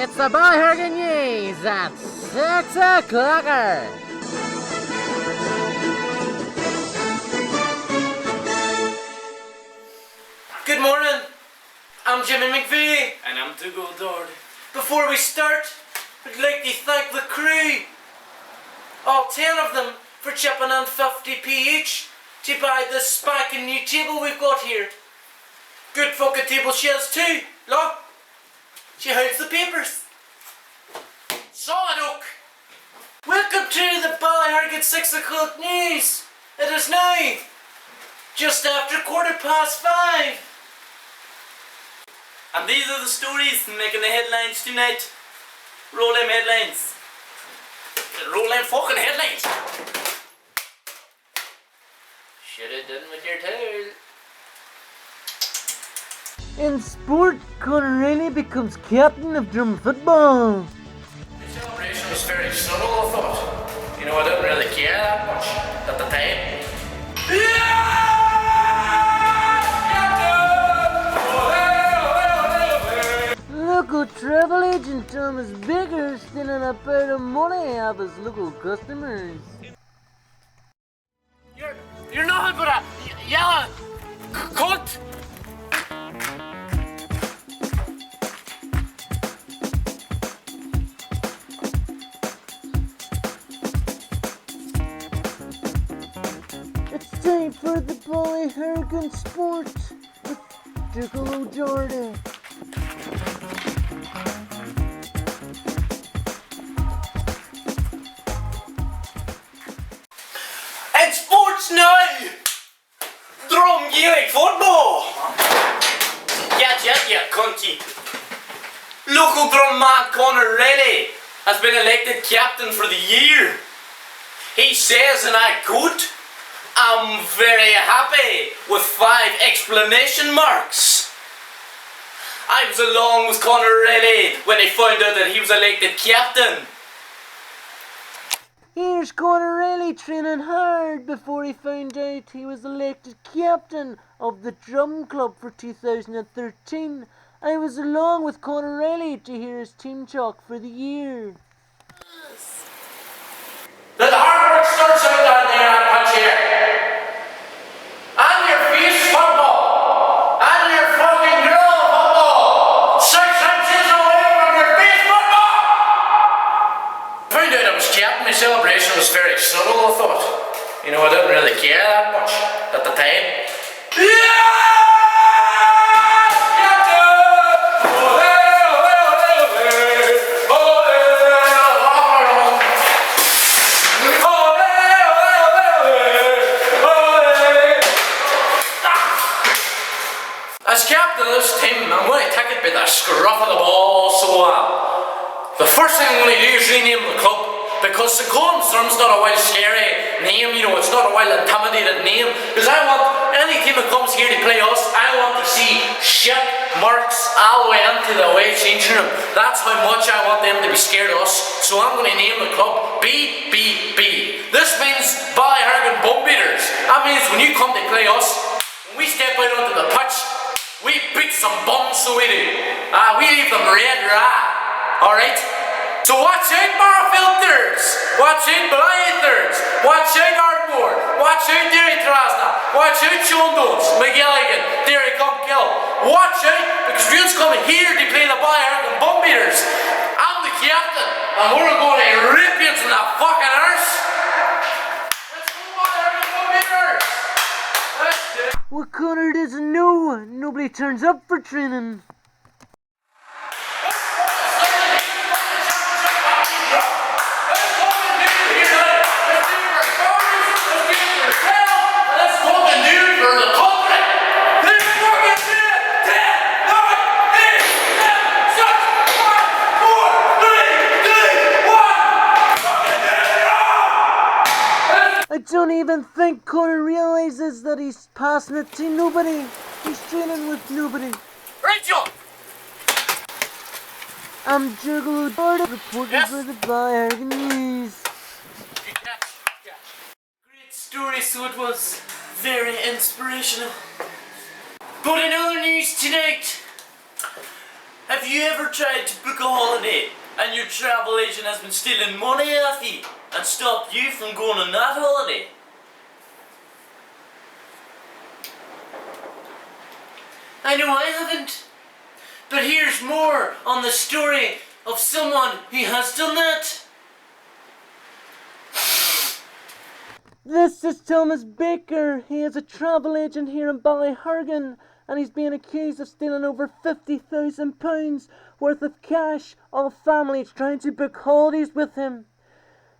It's the Ballyhargan News at 6 o'clock. Good morning, I'm Jimmy McVie. And I'm Dougal Dord. Before we start, I'd like to thank the crew, all 10 of them, for chipping in 50p each to buy this spanking new table we've got here. Good fucking table she has too, look. She hides the papers. Solid oak. Welcome to the Ballyhargan 6 o'clock news. It is now just after 5:15. And these are the stories making the headlines tonight. Roll them headlines. Roll them fucking headlines. Shoulda done with your tail. In sport, Conor really becomes captain of Drum football. The celebration was very subtle, I thought. You know, I didn't really care that much at the time. Local travel agent Thomas Baker stealing a pile of money off his local customers. You're nothing but a yellow cunt. It's time for the Ballyhargan Sport with Dougal Dord. And sports now! Drum Gaelic football! Get you cunty. Local drum man Conor Riley has been elected captain for the year. He says, and I quote, "I'm very happy," with 5 exclamation marks. I was along with Conor Riley when he found out that he was elected captain. Here's Conor really training hard before he found out he was elected captain of the Drum Club for 2013. I was along with Conor Riley to hear his team talk for the year. The hard work starts out down there on punch here. And your face football. And your fucking girl football. 6 inches away from your face football. Found out I was captain. My celebration was very subtle, I thought. You know, I didn't really care that much at the time. As captain of this team, I'm going to take it by the scruff of the ball, so the first thing I'm going to do is rename the club, because the Golden Storm's not a wild scary name, you know, it's not a wild intimidated name, because I want any team that comes here to play us, I want to see shit marks all the way into the away changing room. That's how much I want them to be scared of us, so I'm going to name the club BBB. This means Ballyhargan Bum Beaters. That means when you come to play us, when we step out onto the pitch, we beat some bums, so we do. We leave them red raw. Alright? So watch out, Marfilters! Watch out, Blythers! Watch out, Ardmore! Watch out, Derry Trasna! Watch out, Shondones! McGilligan! Derry Kill! Watch out, because we're coming here to play the Ballyhargan Bum Beaters. I'm the captain, and we're going to rip you from the fucking arse. Let's go, Ballyhargan Bum Beaters! Let's do it. What Conor doesn't know, nobody turns up for training. I don't even think Conor realises that he's passing it to nobody. He's training with nobody. Rachel! I'm Dougal Dord, reporting for the Ballyhargan News. Good catch. Great story, so it was. Very inspirational. But in other news tonight, Have you ever tried to book a holiday and your travel agent has been stealing money off you and stopped you from going on that holiday? I know I haven't. But here's more on the story of someone who has done that. This is Thomas Baker. He is a travel agent here in Ballyhargan, and he's being accused of stealing over £50,000 worth of cash off families trying to book holidays with him.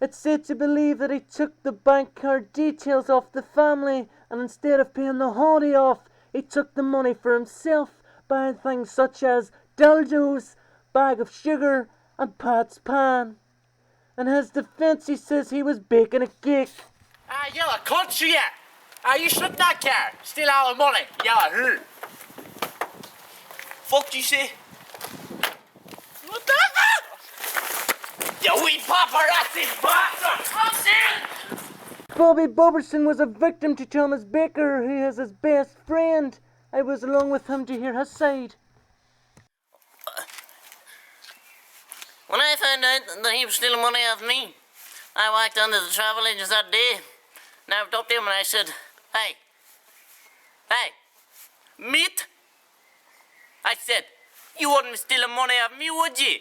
It's said to believe that he took the bank card details off the family, and instead of paying the holiday off, he took the money for himself, buying things such as dildos, bag of sugar, and Pat's pan. In his defence, he says he was baking a cake. You're a cunt, you should not care. Steal all the money, you're a hool. Fuck you say? What the fuck? You wee paparazzi bastard! Come in! Bobby Boberson was a victim to Thomas Baker, who is his best friend. I was along with him to hear his side. When I found out that he was stealing money off me, I walked onto the travel agents that day. And I went up to him and I said, Hey, mate. I said, you wouldn't be stealing money off me, would you?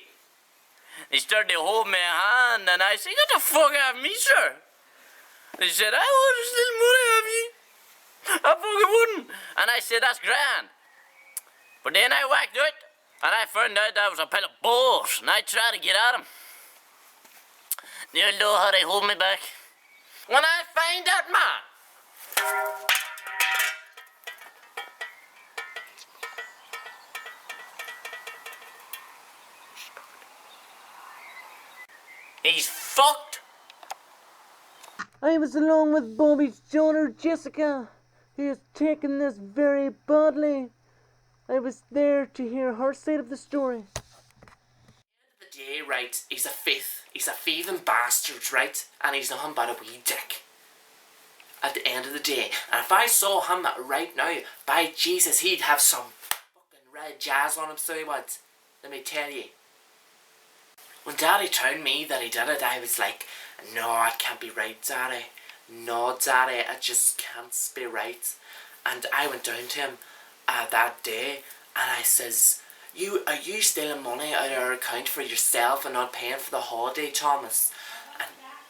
He started to hold my hand and I said, get the fuck off me, sir. He said, I wouldn't steal money off you. I fucking wouldn't. And I said, that's grand. But then I walked out and I found out that was a pile of balls, and I tried to get at him. You'll know how they hold me back. When I find that man, he's fucked. I was along with Bobby's daughter Jessica, who has taken this very badly. I was there to hear her side of the story. The day, right, he's a thieving bastard, right, and he's nothing but a wee dick. At the end of the day, and if I saw him right now, by Jesus, he'd have some fucking red jazz on him, so he would. Let me tell you. When Daddy told me that he did it, I was like, no, it can't be right, Daddy. No, Daddy, it just can't be right. And I went down to him that day, and I says, are you stealing money out of our account for yourself and not paying for the holiday, Thomas?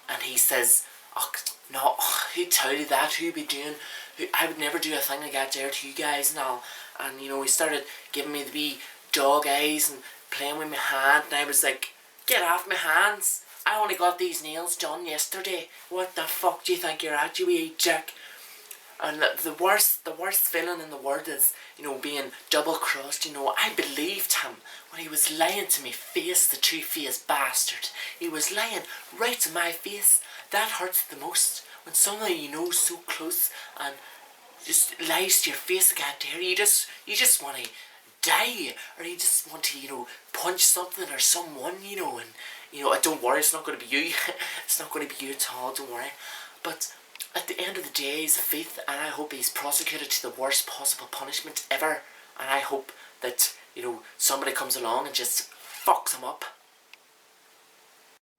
And he says, oh, no, who told you that? Who be doing? I would never do a thing like that there to you guys and all. And, you know, he started giving me the wee dog eyes and playing with my hand, and I was like, get off my hands. I only got these nails done yesterday. What the fuck do you think you're at, you wee dick? And the worst feeling in the world is, you know, being double-crossed. You know, I believed him when he was lying to me face, the two-faced bastard. He was lying right to my face. That hurts the most. When someone you know is so close and just lies to your face like that there, you just want to die, or you just want to, you know, punch something or someone, you know, and, you know, don't worry, it's not going to be you. It's not going to be you at all, don't worry. But at the end of the day, he's a thief, and I hope he's prosecuted to the worst possible punishment ever. And I hope that, you know, somebody comes along and just fucks him up.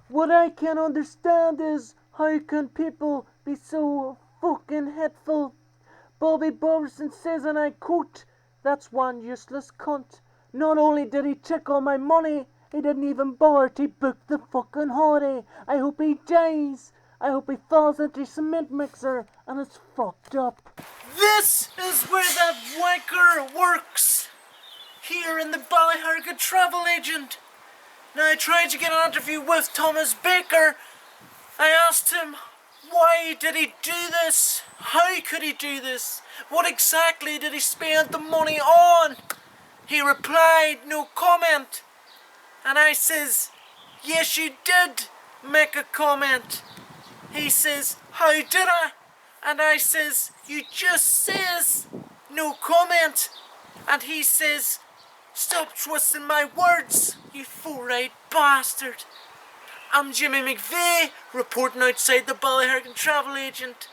What I can't understand is, how can people be so fucking hateful? Bobby Boberson says, and I quote, that's one useless cunt. Not only did he take all my money, he didn't even bother to book the fucking holiday. I hope he dies. I hope he falls into a cement mixer and is fucked up. This is where that wanker works. Here in the Ballyhargan travel agent. Now I tried to get an interview with Thomas Baker. I asked him, why did he do this? How could he do this? What exactly did he spend the money on? He replied, no comment. And I says, yes, you did make a comment. He says, how did I? And I says, you just says, no comment. And he says, stop twisting my words, you four-eyed bastard. I'm Jimmy McVeigh, reporting outside the Ballyhargan travel agent.